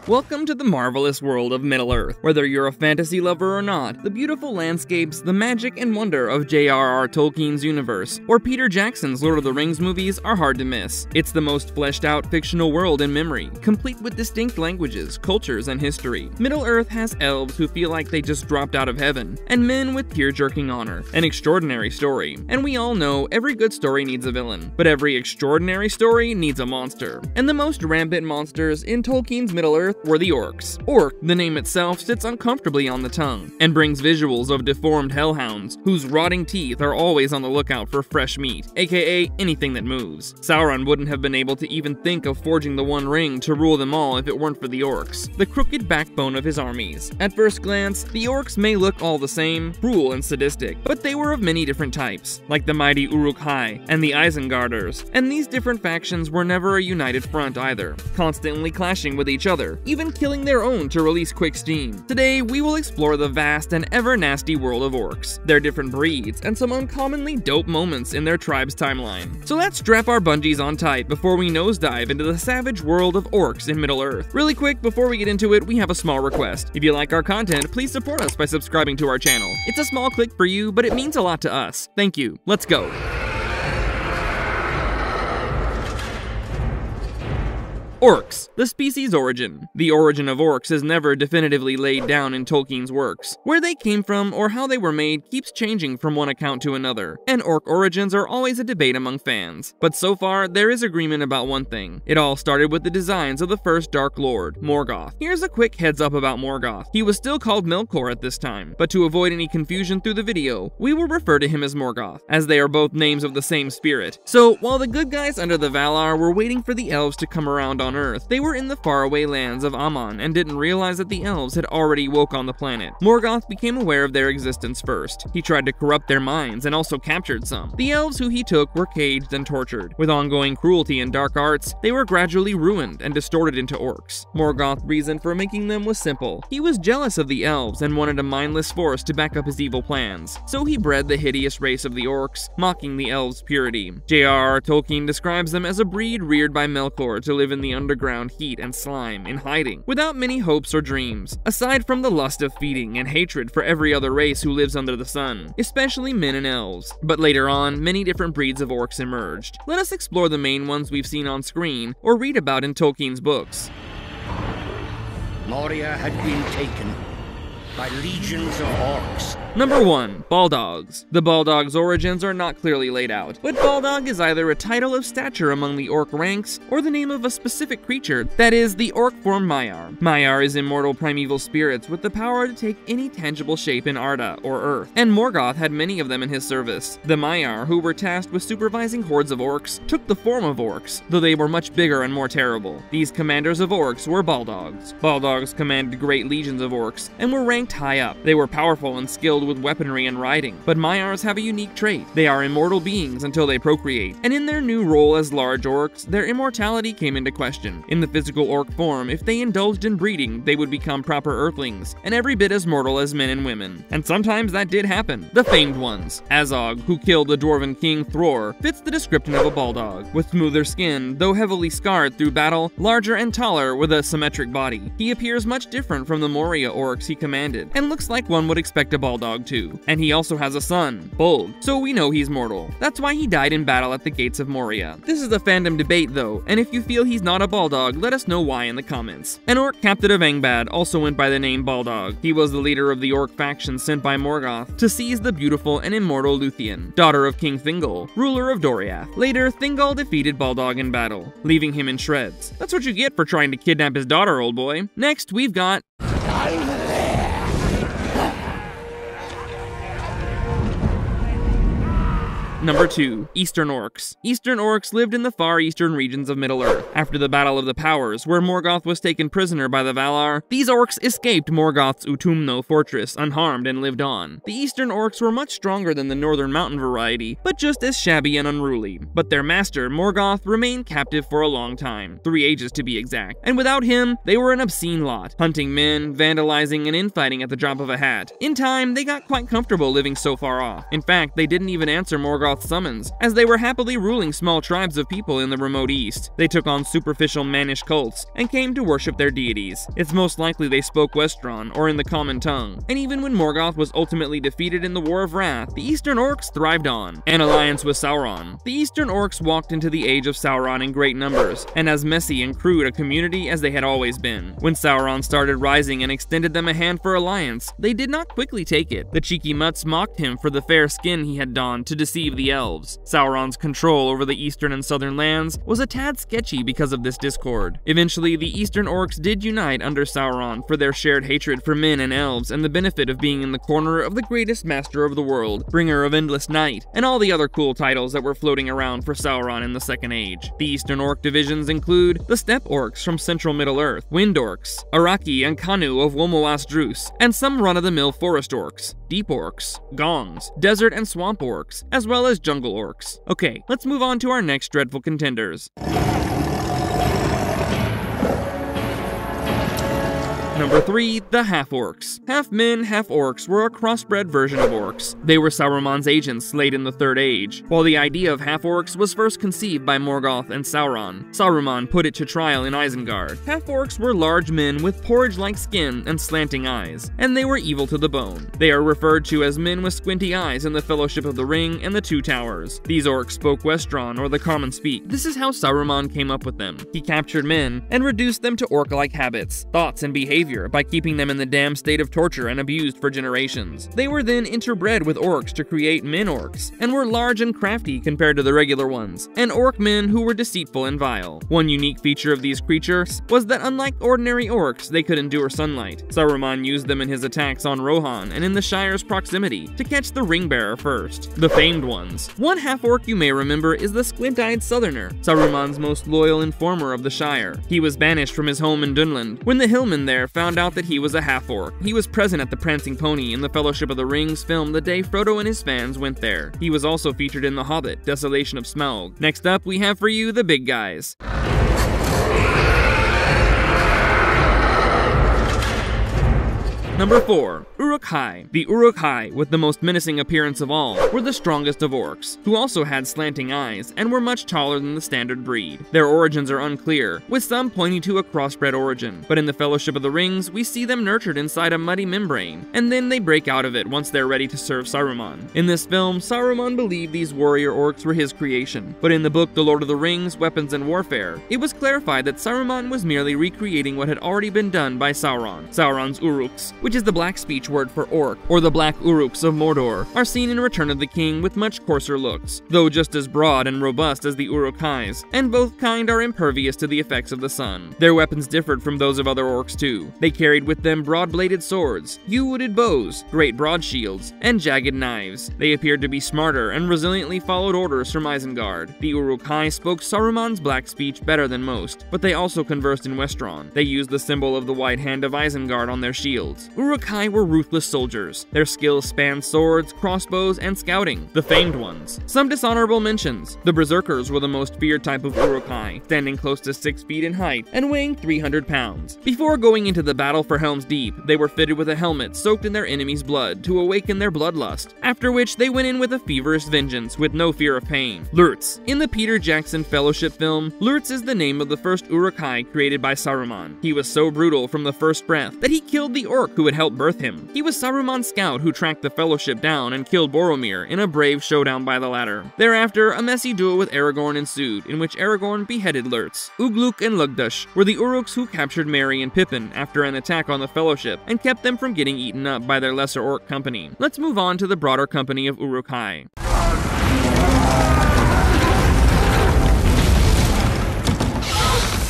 Welcome to the marvelous world of Middle-earth. Whether you're a fantasy lover or not, the beautiful landscapes, the magic and wonder of J.R.R. Tolkien's universe, or Peter Jackson's Lord of the Rings movies are hard to miss. It's the most fleshed-out fictional world in memory, complete with distinct languages, cultures, and history. Middle-earth has elves who feel like they just dropped out of heaven, and men with tear-jerking honor. An extraordinary story. And we all know every good story needs a villain, but every extraordinary story needs a monster. And the most rampant monsters in Tolkien's Middle-earth were the Orcs. Orc, the name itself, sits uncomfortably on the tongue, and brings visuals of deformed hellhounds, whose rotting teeth are always on the lookout for fresh meat, aka anything that moves. Sauron wouldn't have been able to even think of forging the One Ring to rule them all if it weren't for the Orcs, the crooked backbone of his armies. At first glance, the Orcs may look all the same, cruel and sadistic, but they were of many different types, like the mighty Uruk-hai and the Isengarders, and these different factions were never a united front either, constantly clashing with each other, even killing their own to release quick steam. Today, we will explore the vast and ever-nasty world of Orcs, their different breeds, and some uncommonly dope moments in their tribe's timeline. So let's strap our bungees on tight before we nosedive into the savage world of Orcs in Middle-earth. Really quick, before we get into it, we have a small request. If you like our content, please support us by subscribing to our channel. It's a small click for you, but it means a lot to us. Thank you. Let's go. Orcs, the species origin. The origin of orcs is never definitively laid down in Tolkien's works. Where they came from or how they were made keeps changing from one account to another, and orc origins are always a debate among fans. But so far, there is agreement about one thing. It all started with the designs of the first Dark Lord, Morgoth. Here's a quick heads up about Morgoth. He was still called Melkor at this time, but to avoid any confusion through the video, we will refer to him as Morgoth, as they are both names of the same spirit. So, while the good guys under the Valar were waiting for the elves to come around on Earth, they were in the faraway lands of Aman and didn't realize that the elves had already woke on the planet. Morgoth became aware of their existence first. He tried to corrupt their minds and also captured some. The elves who he took were caged and tortured. With ongoing cruelty and dark arts, they were gradually ruined and distorted into orcs. Morgoth's reason for making them was simple. He was jealous of the elves and wanted a mindless force to back up his evil plans. So he bred the hideous race of the orcs, mocking the elves' purity. J.R.R. Tolkien describes them as a breed reared by Melkor to live in the underground heat and slime, in hiding, without many hopes or dreams, aside from the lust of feeding and hatred for every other race who lives under the sun, especially men and elves. But later on, many different breeds of orcs emerged. Let us explore the main ones we've seen on screen, or read about in Tolkien's books. Moria had been taken by legions of orcs. Number 1. Baldogs. The Baldog's origins are not clearly laid out, but Baldog is either a title of stature among the orc ranks, or the name of a specific creature, that is, the orc form Maiar. Maiar is immortal primeval spirits with the power to take any tangible shape in Arda, or Earth, and Morgoth had many of them in his service. The Maiar, who were tasked with supervising hordes of orcs, took the form of orcs, though they were much bigger and more terrible. These commanders of orcs were Baldogs. Baldogs commanded great legions of orcs, and were ranked high up. They were powerful and skilled with weaponry and riding, but Maiars have a unique trait. They are immortal beings until they procreate, and in their new role as large orcs, their immortality came into question. In the physical orc form, if they indulged in breeding, they would become proper earthlings, and every bit as mortal as men and women. And sometimes that did happen. The famed ones. Azog, who killed the dwarven king Thror, fits the description of a Baldog. With smoother skin, though heavily scarred through battle, larger and taller with a symmetric body. He appears much different from the Moria orcs he commanded, and looks like one would expect a Baldog too. And he also has a son, Bolg, so we know he's mortal. That's why he died in battle at the gates of Moria. This is a fandom debate though, and if you feel he's not a Baldog, let us know why in the comments. An orc captain of Angband also went by the name Baldog. He was the leader of the orc faction sent by Morgoth to seize the beautiful and immortal Luthien, daughter of King Thingol, ruler of Doriath. Later, Thingol defeated Baldog in battle, leaving him in shreds. That's what you get for trying to kidnap his daughter, old boy. Next, we've got Number 2. Eastern Orcs. Eastern Orcs lived in the far eastern regions of Middle-earth. After the Battle of the Powers, where Morgoth was taken prisoner by the Valar, these orcs escaped Morgoth's Utumno fortress unharmed and lived on. The Eastern Orcs were much stronger than the Northern Mountain variety, but just as shabby and unruly. But their master, Morgoth, remained captive for a long time, 3 ages to be exact, and without him, they were an obscene lot, hunting men, vandalizing, and infighting at the drop of a hat. In time, they got quite comfortable living so far off. In fact, they didn't even answer Morgoth Morgoth's summons, as they were happily ruling small tribes of people in the remote east. They took on superficial mannish cults and came to worship their deities. It's most likely they spoke Westron, or in the common tongue, and even when Morgoth was ultimately defeated in the War of Wrath, the Eastern Orcs thrived on an alliance with Sauron. The Eastern Orcs walked into the age of Sauron in great numbers, and as messy and crude a community as they had always been. When Sauron started rising and extended them a hand for alliance, they did not quickly take it. The cheeky mutts mocked him for the fair skin he had donned to deceive the elves. Sauron's control over the eastern and southern lands was a tad sketchy because of this discord. Eventually, the Eastern Orcs did unite under Sauron for their shared hatred for men and elves and the benefit of being in the corner of the greatest master of the world, bringer of endless night, and all the other cool titles that were floating around for Sauron in the Second Age. The Eastern Orc divisions include the Steppe Orcs from Central Middle-earth, Wind Orcs, Araki and Kanu of Womoas Drus, and some run-of-the-mill Forest Orcs, Deep Orcs, Gongs, Desert and Swamp Orcs, as well as Jungle Orcs. Okay, let's move on to our next dreadful contenders. Number 3, the Half-Orcs. Half-men, half-orcs were a crossbred version of orcs. They were Saruman's agents late in the Third Age. While the idea of half-orcs was first conceived by Morgoth and Sauron, Saruman put it to trial in Isengard. Half-orcs were large men with porridge-like skin and slanting eyes, and they were evil to the bone. They are referred to as men with squinty eyes in the Fellowship of the Ring and the Two Towers. These orcs spoke Westron, or the common speak. This is how Saruman came up with them. He captured men and reduced them to orc-like habits, thoughts, and behavior by keeping them in the damned state of torture and abused for generations. They were then interbred with orcs to create men orcs, and were large and crafty compared to the regular ones, and orc men who were deceitful and vile. One unique feature of these creatures was that unlike ordinary orcs, they could endure sunlight. Saruman used them in his attacks on Rohan and in the Shire's proximity to catch the Ringbearer first. The famed ones. One half-orc you may remember is the squint-eyed Southerner, Saruman's most loyal informer of the Shire. He was banished from his home in Dunland when the hillmen there found out that he was a half-orc. He was present at the Prancing Pony in the Fellowship of the Rings film the day Frodo and his fans went there. He was also featured in The Hobbit, Desolation of Smaug. Next up, we have for you the big guys. Number 4, Uruk-hai. The Uruk-hai, with the most menacing appearance of all, were the strongest of orcs, who also had slanting eyes and were much taller than the standard breed. Their origins are unclear, with some pointing to a crossbred origin, but in the Fellowship of the Rings, we see them nurtured inside a muddy membrane, and then they break out of it once they're ready to serve Saruman. In this film, Saruman believed these warrior orcs were his creation, but in the book The Lord of the Rings, Weapons and Warfare, it was clarified that Saruman was merely recreating what had already been done by Sauron. Sauron's Uruks, which is the black speech word for orc, or the Black Uruks of Mordor, are seen in Return of the King with much coarser looks, though just as broad and robust as the Uruk-hais, and both kind are impervious to the effects of the sun. Their weapons differed from those of other orcs too. They carried with them broad-bladed swords, yew-wooded bows, great broad shields, and jagged knives. They appeared to be smarter and resiliently followed orders from Isengard. The Uruk-hai spoke Saruman's black speech better than most, but they also conversed in Westron. They used the symbol of the White Hand of Isengard on their shields. Uruk-hai were ruthless soldiers. Their skills spanned swords, crossbows, and scouting, the famed ones. Some dishonorable mentions. The Berserkers were the most feared type of Uruk-hai, standing close to 6 feet in height and weighing 300 pounds. Before going into the battle for Helm's Deep, they were fitted with a helmet soaked in their enemy's blood to awaken their bloodlust, after which they went in with a feverish vengeance with no fear of pain. Lurtz. In the Peter Jackson Fellowship film, Lurtz is the name of the first Uruk-hai created by Saruman. He was so brutal from the first breath that he killed the orc who had helped birth him. He was Saruman's scout who tracked the Fellowship down and killed Boromir in a brave showdown by the latter. Thereafter, a messy duel with Aragorn ensued, in which Aragorn beheaded Lurtz. Ugluk and Lugdush were the Uruks who captured Merry and Pippin after an attack on the Fellowship and kept them from getting eaten up by their lesser orc company. Let's move on to the broader company of Uruk-hai.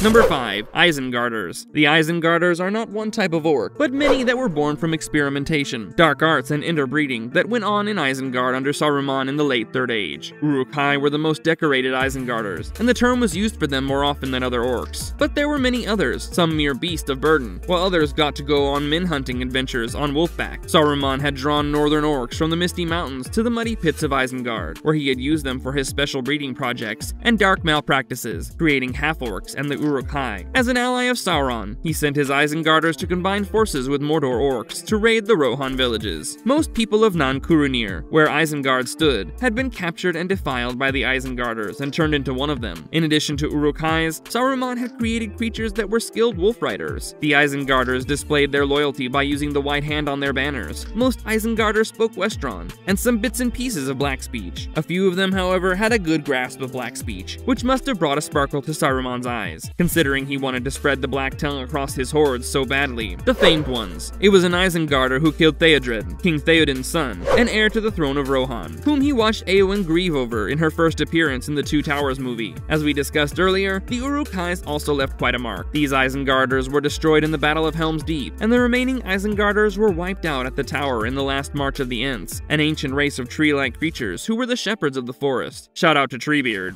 Number 5, Isengarders. The Isengarders are not one type of orc, but many that were born from experimentation, dark arts, and interbreeding that went on in Isengard under Saruman in the late Third Age. Uruk-hai were the most decorated Isengarders, and the term was used for them more often than other orcs. But there were many others, some mere beast of burden, while others got to go on men-hunting adventures on Wolfback. Saruman had drawn northern orcs from the Misty Mountains to the muddy pits of Isengard, where he had used them for his special breeding projects and dark malpractices, creating half-orcs and the Uruk-hai. As an ally of Sauron, he sent his Isengarders to combine forces with Mordor Orcs to raid the Rohan villages. Most people of Nan-Curunir, where Isengard stood, had been captured and defiled by the Isengarders and turned into one of them. In addition to Uruk-hais, Saruman had created creatures that were skilled wolf riders. The Isengarders displayed their loyalty by using the white hand on their banners. Most Isengarders spoke Westron, and some bits and pieces of Black speech. A few of them, however, had a good grasp of Black speech, which must have brought a sparkle to Saruman's eyes, considering he wanted to spread the Black tongue across his hordes so badly. The Famed Ones. It was an Isengarder who killed Theodred, King Theoden's son, and heir to the throne of Rohan, whom he watched Eowyn grieve over in her first appearance in the Two Towers movie. As we discussed earlier, the Uruk-hais also left quite a mark. These Isengarders were destroyed in the Battle of Helm's Deep, and the remaining Isengarders were wiped out at the Tower in the last March of the Ents, an ancient race of tree-like creatures who were the shepherds of the forest. Shout out to Treebeard.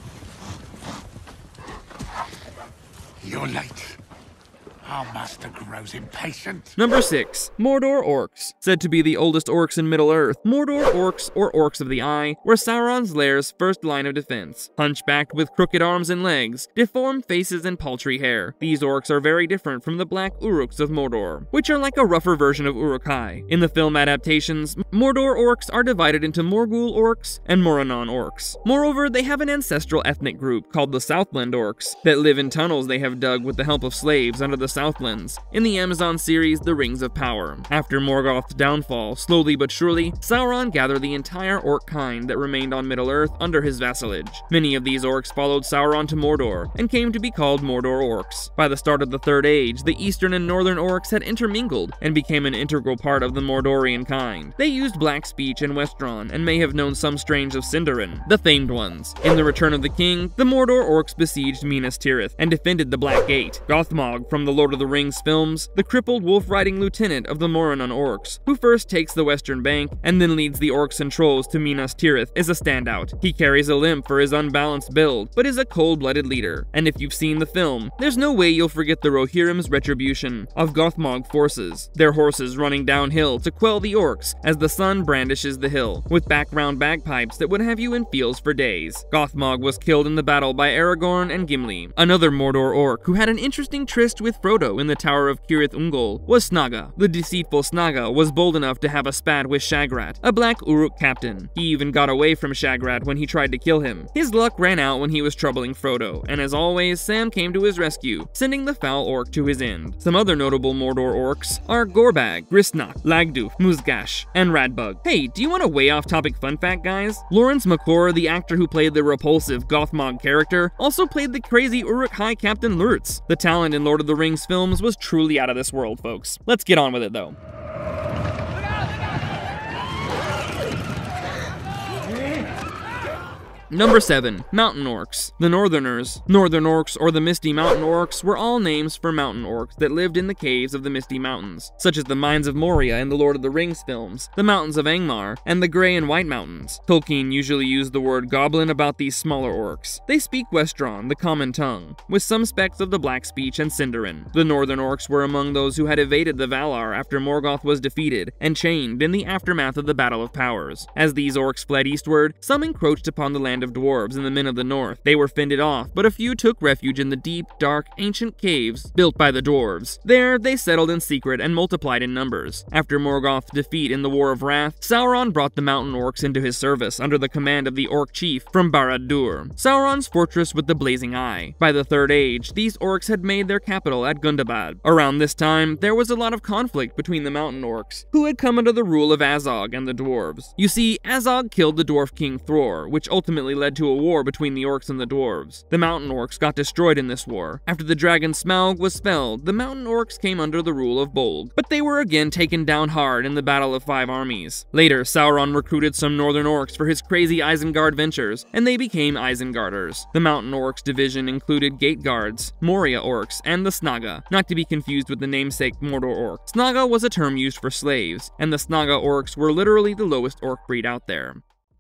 You're late. Our master grows impatient. Number 6. Mordor Orcs. Said to be the oldest orcs in Middle-earth, Mordor Orcs, or Orcs of the Eye, were Sauron's lair's first line of defense. Hunchbacked with crooked arms and legs, deformed faces and paltry hair, these orcs are very different from the black Uruks of Mordor, which are like a rougher version of Uruk-hai. In the film adaptations, Mordor Orcs are divided into Morgul Orcs and Morannon Orcs. Moreover, they have an ancestral ethnic group called the Southland Orcs that live in tunnels they have dug with the help of slaves under the Southlands, in the Amazon series The Rings of Power. After Morgoth's downfall, slowly but surely, Sauron gathered the entire orc kind that remained on Middle-earth under his vassalage. Many of these orcs followed Sauron to Mordor, and came to be called Mordor Orcs. By the start of the Third Age, the eastern and northern orcs had intermingled, and became an integral part of the Mordorian kind. They used Black speech and Westron, and may have known some strains of Sindarin, the Famed Ones. In The Return of the King, the Mordor Orcs besieged Minas Tirith, and defended the Black Gate. Gothmog from the Lord of the Rings films, the crippled wolf-riding lieutenant of the Morannon Orcs, who first takes the western bank and then leads the orcs and trolls to Minas Tirith, is a standout. He carries a limp for his unbalanced build, but is a cold-blooded leader. And if you've seen the film, there's no way you'll forget the Rohirrim's retribution of Gothmog forces, their horses running downhill to quell the orcs as the sun brandishes the hill, with background bagpipes that would have you in feels for days. Gothmog was killed in the battle by Aragorn and Gimli. Another Mordor orc who had an interesting tryst with Frodo in the Tower of Cirith Ungol was Snaga. The deceitful Snaga was bold enough to have a spat with Shagrat, a black Uruk captain. He even got away from Shagrat when he tried to kill him. His luck ran out when he was troubling Frodo, and as always, Sam came to his rescue, sending the foul orc to his end. Some other notable Mordor orcs are Gorbag, Grisnak, Lagduf, Musgash, and Radbug. Hey, do you want a way off-topic fun fact, guys? Lawrence McClure, the actor who played the repulsive Gothmog character, also played the crazy Uruk-hai Captain Lurtz. The talent in Lord of the Rings films was truly out of this world, folks. Let's get on with it, though. Number 7. Mountain Orcs. The Northerners, Northern Orcs, or the Misty Mountain Orcs were all names for mountain orcs that lived in the caves of the Misty Mountains, such as the Mines of Moria in the Lord of the Rings films, the Mountains of Angmar, and the Grey and White Mountains. Tolkien usually used the word goblin about these smaller orcs. They speak Westron, the common tongue, with some specks of the Black speech and Sindarin. The Northern Orcs were among those who had evaded the Valar after Morgoth was defeated and chained in the aftermath of the Battle of Powers. As these orcs fled eastward, some encroached upon the land of dwarves and the men of the north. They were fended off, but a few took refuge in the deep, dark, ancient caves built by the dwarves. There, they settled in secret and multiplied in numbers. After Morgoth's defeat in the War of Wrath, Sauron brought the mountain orcs into his service under the command of the orc chief from Barad-dûr, Sauron's fortress with the blazing eye. By the Third Age, these orcs had made their capital at Gundabad. Around this time, there was a lot of conflict between the mountain orcs, who had come under the rule of Azog and the dwarves. You see, Azog killed the dwarf king Thror, which ultimately led to a war between the orcs and the dwarves. The mountain orcs got destroyed in this war. After the dragon Smaug was felled, the mountain orcs came under the rule of Bolg, but they were again taken down hard in the Battle of Five Armies. Later, Sauron recruited some northern orcs for his crazy Isengard ventures, and they became Isengarders. The mountain orcs division included Gate Guards, Moria orcs, and the Snaga, not to be confused with the namesake Mordor orc. Snaga was a term used for slaves, and the Snaga orcs were literally the lowest orc breed out there.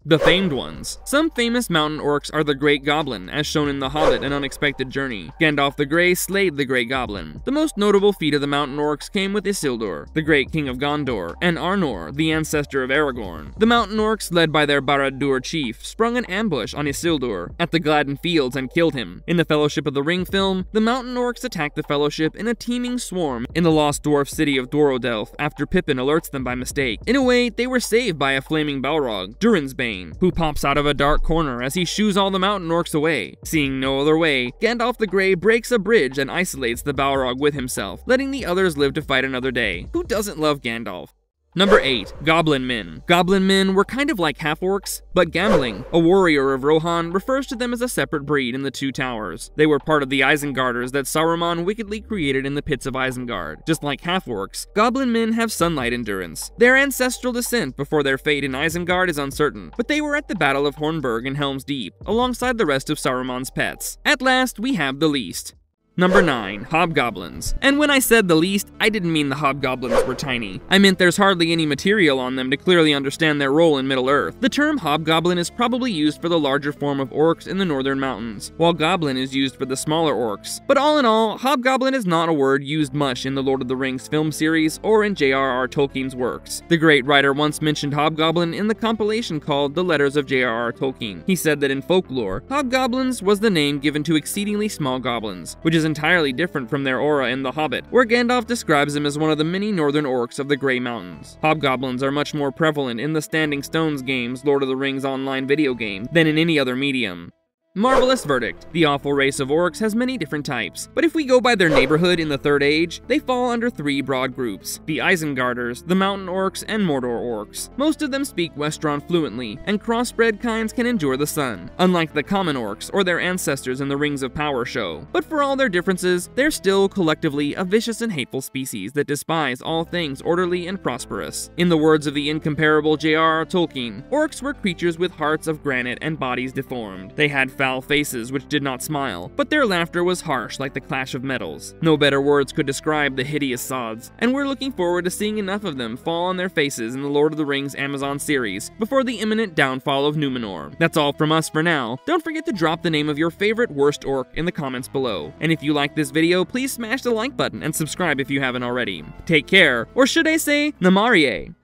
The famed ones. Some famous mountain orcs are the Great Goblin, as shown in The Hobbit: An Unexpected Journey. Gandalf the Grey slayed the Great Goblin. The most notable feat of the mountain orcs came with Isildur, the great king of Gondor, and Arnor, the ancestor of Aragorn. The mountain orcs, led by their Barad-dûr chief, sprung an ambush on Isildur at the Gladden Fields and killed him. In the Fellowship of the Ring film, the mountain orcs attack the Fellowship in a teeming swarm in the lost dwarf city of Dorodelf after Pippin alerts them by mistake. In a way, they were saved by a flaming Balrog, Durin's Bane, who pops out of a dark corner as he shoos all the mountain orcs away. Seeing no other way, Gandalf the Grey breaks a bridge and isolates the Balrog with himself, letting the others live to fight another day. Who doesn't love Gandalf? Number 8. Goblin Men. Goblin men were kind of like half-orcs, but Gambling, a warrior of Rohan, refers to them as a separate breed in the Two Towers. They were part of the Isengarders that Sauron wickedly created in the pits of Isengard. Just like half-orcs, goblin men have sunlight endurance. Their ancestral descent before their fate in Isengard is uncertain, but they were at the Battle of Hornburg in Helm's Deep, alongside the rest of Saruman's pets. At last, we have the least. Number 9. Hobgoblins. And when I said the least, I didn't mean the hobgoblins were tiny. I meant there's hardly any material on them to clearly understand their role in Middle-earth. The term hobgoblin is probably used for the larger form of orcs in the northern mountains, while goblin is used for the smaller orcs. But all in all, hobgoblin is not a word used much in the Lord of the Rings film series or in J.R.R. Tolkien's works. The great writer once mentioned hobgoblin in the compilation called The Letters of J.R.R. Tolkien. He said that in folklore, hobgoblins was the name given to exceedingly small goblins, which is entirely different from their aura in The Hobbit, where Gandalf describes them as one of the many northern orcs of the Grey Mountains. Hobgoblins are much more prevalent in the Standing Stones games Lord of the Rings online video game than in any other medium. Marvelous verdict. The awful race of orcs has many different types, but if we go by their neighborhood in the Third Age, they fall under 3 broad groups: the Isengarders, the Mountain Orcs, and Mordor Orcs. Most of them speak Westron fluently, and crossbred kinds can endure the sun, unlike the common orcs or their ancestors in the Rings of Power show. But for all their differences, they're still collectively a vicious and hateful species that despise all things orderly and prosperous. In the words of the incomparable J.R.R. Tolkien, orcs were creatures with hearts of granite and bodies deformed. They had foul faces which did not smile, but their laughter was harsh like the clash of metals. No better words could describe the hideous sods, and we're looking forward to seeing enough of them fall on their faces in the Lord of the Rings Amazon series before the imminent downfall of Numenor. That's all from us for now. Don't forget to drop the name of your favorite worst orc in the comments below. And if you like this video, please smash the like button and subscribe if you haven't already. Take care, or should I say, Namarie.